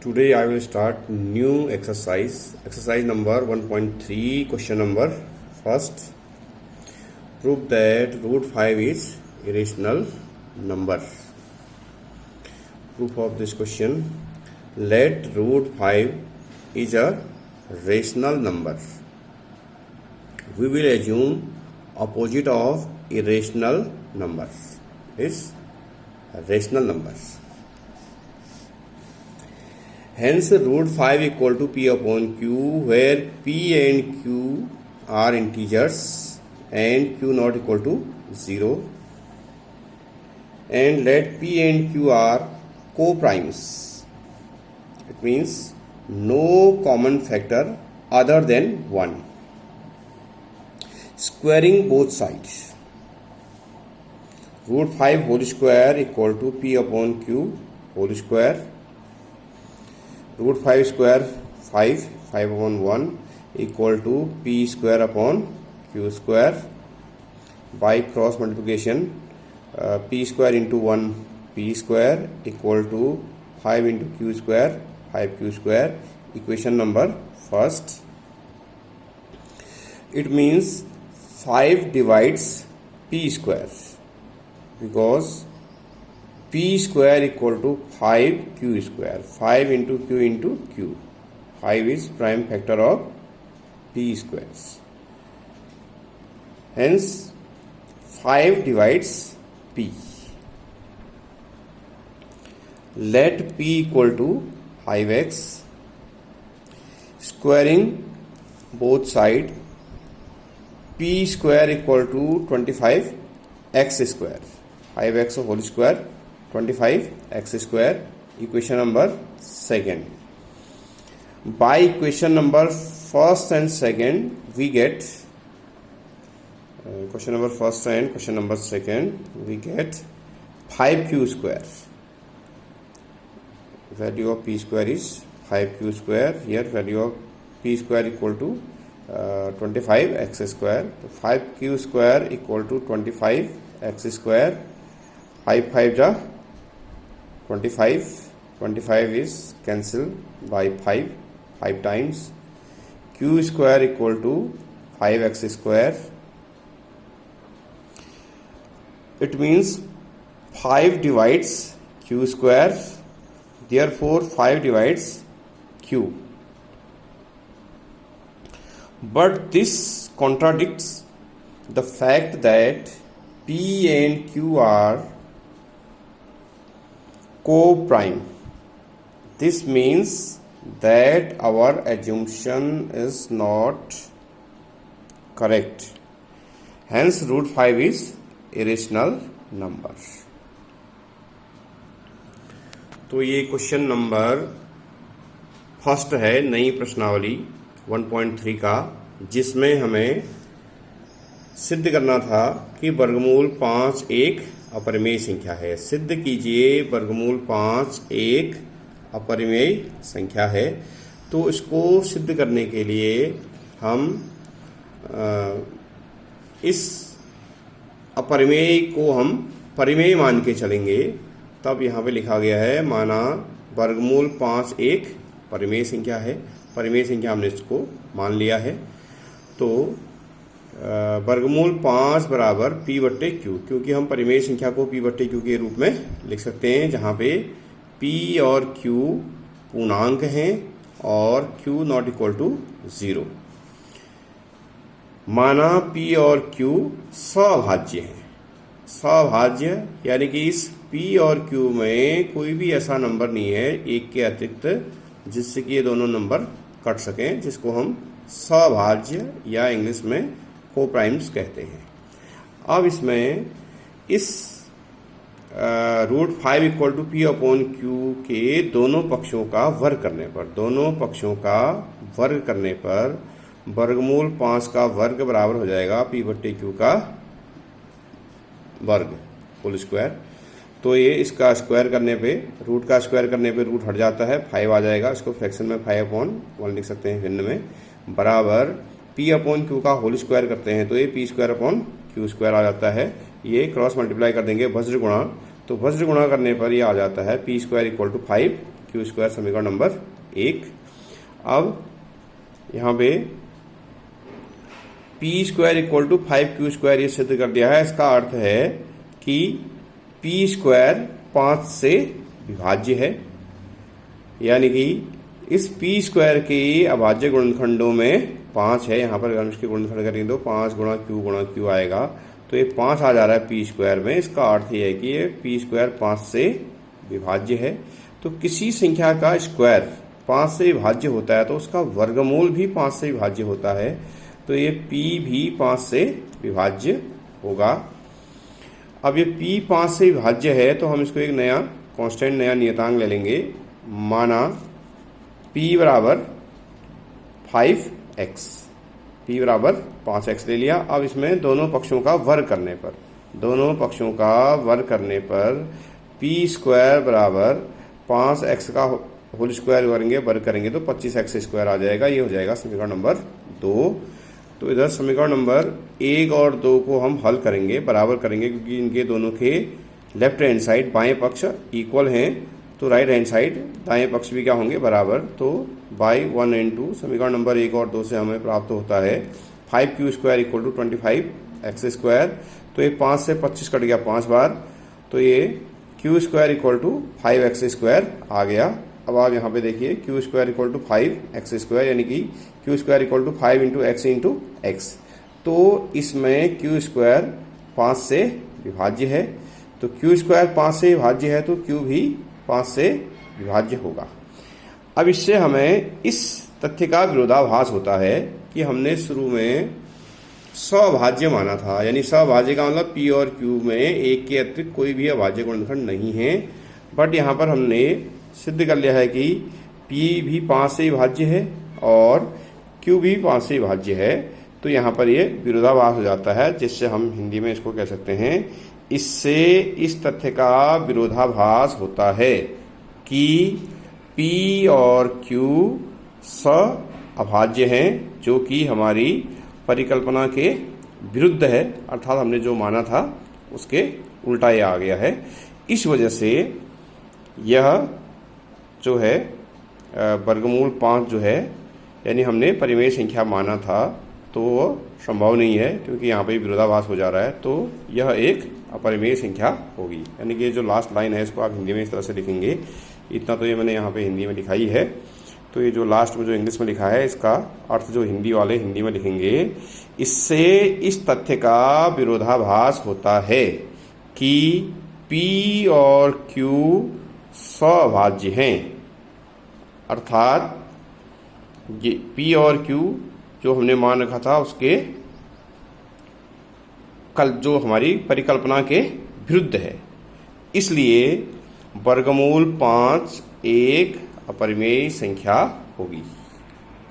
Today I will start new exercise number 1.3, question number first. Prove that root 5 is irrational number. Proof of this question: let root 5 is a rational number. We will assume opposite of irrational numbers is rational numbers. Hence, root 5 equal to P upon Q, where P and Q are integers and Q not equal to 0. And let P and Q are co-primes. It means no common factor other than 1. Squaring both sides. Root 5 whole square equal to P upon Q whole square. Root 5 square 5 upon 1 equal to P square upon Q square. By cross multiplication, P square into 1 P square equal to 5 into Q square 5Q square. Equation number first. It means 5 divides P square, because P square equal to 5Q square. 5 into Q into Q. 5 is prime factor of P squares. Hence, 5 divides P. Let P equal to 5x. Squaring both sides. P square equal to 25x square. 5x whole square 25x square. Equation number second. By equation number first and second, we get question number first and question number second, we get 5Q square. Value of P square is 5Q square. Here value of P square equal to 25x square. So 5Q square equal to 25x square. 5 5 ja 25. 25 is cancelled by 5 times. Q square equal to 5x square. It means 5 divides Q square. Therefore 5 divides Q. But this contradicts the fact that P and Q are co-prime. This means that our assumption is not correct. Hence, root 5 is irrational number. तो ये question number first है नई प्रश्नावली 1.3 का, जिसमें हमें सिद्ध करना था कि वर्गमूल 5 एक अपरिमेय संख्या है। सिद्ध कीजिए वर्गमूल 5 एक अपरिमेय संख्या है। तो इसको सिद्ध करने के लिए हम इस अपरिमेय को हम परिमेय मान के चलेंगे। तब यहाँ पे लिखा गया है, माना वर्गमूल 5 एक परिमेय संख्या है। परिमेय संख्या हमने इसको मान लिया है। तो वर्गमूल 5 बराबर P बट्टे Q, क्योंकि हम परिमेय संख्या को P बट्टे Q के रूप में लिख सकते हैं, जहाँ पे P और Q पूर्णांक हैं और Q नॉट इक्वल टू 0। माना P और Q सभाज्य हैं। सभाज्य यानी कि इस P और Q में कोई भी ऐसा नंबर नहीं है एक के अतिरिक्त जिससे कि ये दोनों नंबर कट सकें, जिसको हम सभाज्य या इंग्लिश में को-प्राइम्स कहते हैं। अब इसमें इस root 5 equal to P upon Q के दोनों पक्षों का वर्ग करने पर वर्गमूल 5 का वर्ग बराबर हो जाएगा P बट्टे Q का वर्ग होल स्क्वायर। तो ये इसका स्क्वायर करने पे, रूट का स्क्वायर करने पे रूट हट जाता है, 5 आ जाएगा। इसको फ्रैक्शन में 5 अपॉन 1 लिख सकते हैं भिन्न में, बराबर P अपॉन Q का होल स्क्वायर करते हैं तो ये P square upon Q square आ जाता है। ये क्रॉस मल्टीप्लाई कर देंगे वज्र गुणा, तो वज्र गुणा करने पर ये आ जाता है P square equal to 5 Q square समीकरण नंबर 1। अब यहाँ पे P square equal to 5 Q square ये सिद्ध कर दिया है। इसका अर्थ है कि पी स्क्वायर 5 से विभाज्य है, यानी कि इस पी स्क्वायर के अभाज्य गुणनखंडों में 5 है। यहाँ पर अगर हम इसके गुणनखंड करेंगे तो 5 गुणा क्यू आएगा, तो ये 5 आ जा रहा है पी स्क्वायर में। इसका अर्थ ये है कि ये पी स्क्वायर 5 से विभाज्य है। तो किसी संख्या का स्क्वायर 5 से विभाज्य होता है तो उसका वर्गमूल भी 5 से विभाज्य होता है, तो ये p भी 5 से विभाज्य होगा। अब ये p 5 से विभाज्य है तो हम इसको एक नया कांस्टेंट, नया नियतांक ले लेंगे। माना p बराबर 5x, p बराबर 5x ले लिया। अब इसमें दोनों पक्षों का वर्ग करने पर p स्क्वायर बराबर 5x का होल स्क्वायर वर्ग करेंगे तो 25x स्क्वायर आ जाएगा। ये हो जाएगा समीकरण नंबर 2। तो इधर समीकरण नंबर 1 और 2 को हम हल करेंगे, बराबर करेंगे, क्योंकि इनके दोनों के लेफ्ट हैंड साइड बाएं पक्ष इक्वल हैं, तो राइट हैंड साइड दाएं पक्ष भी क्या होंगे, बराबर। तो बाई 1 and 2 समीकरण नंबर 1 और 2 से हमें प्राप्त होता है 5 square equal to 25x square. तो ये 5 से 25 कट गया 5 बार, तो ये Q square equal to 5x square आ गया। अब आप यहाँ पे देखिए Q square equal to 5x square, यानी कि Q square equal to 5 into x। तो इसमें क्यू स्क्वायर 5 से विभाज्य है, तो क्यू स्क्वायर 5 से विभाज्य है तो क्यू भी 5 से विभाज्य होगा। अब इससे हमें इस तथ्य का विरोधाभास होता है कि हमने शुरू में सअभाज्य माना था, यानी सअभाज्य का मतलब p और q में एक के अतिरिक्त कोई भी अभाज्य गुणनखंड नहीं है। बट यहाँ पर हमने सिद्ध कर लिया है कि p भी 5 से विभाज्य है और q भी 5 से विभाज्य है, तो यहाँ पर ये विरोधाभास हो जाता है, जिससे हम हिंदी में इसको कह सकते हैं, इससे इस तथ्य का विरोधाभास होता है कि p और q सअभाज्य हैं, जो कि हमारी परिकल्पना के विरुद्ध है, अर्थात हमने जो माना था उसके उल्टा ये आ गया है। इस वजह से यह जो है वर्गमूल 5 जो है, यानी हमने परिमेय संख्या माना था, तो वो संभव नहीं है, क्योंकि यहाँ पे विरोधाभास हो जा रहा है, तो यह एक अपरिमेय संख्या होगी। यानी कि जो लास्ट लाइन है इसको आप हिंदी में इस तरह से लिखेंगे, इतना तो ये मैंने यहाँ पे हिंदी में लिखा ही है। तो ये जो लास्ट में जो इंग्लिश में लिखा है इसका अर्थ जो हिंदी वाले हिंदी में लिखेंगे, इससे इस तथ्य का विरोधाभास होता है कि p और q सअभाज्य हैं, अर्थात ये p और q जो हमने मान रखा था उसके कल जो हमारी परिकल्पना के विरुद्ध है। इसलिए वर्गमूल 5 एक अपरिमेय संख्या होगी।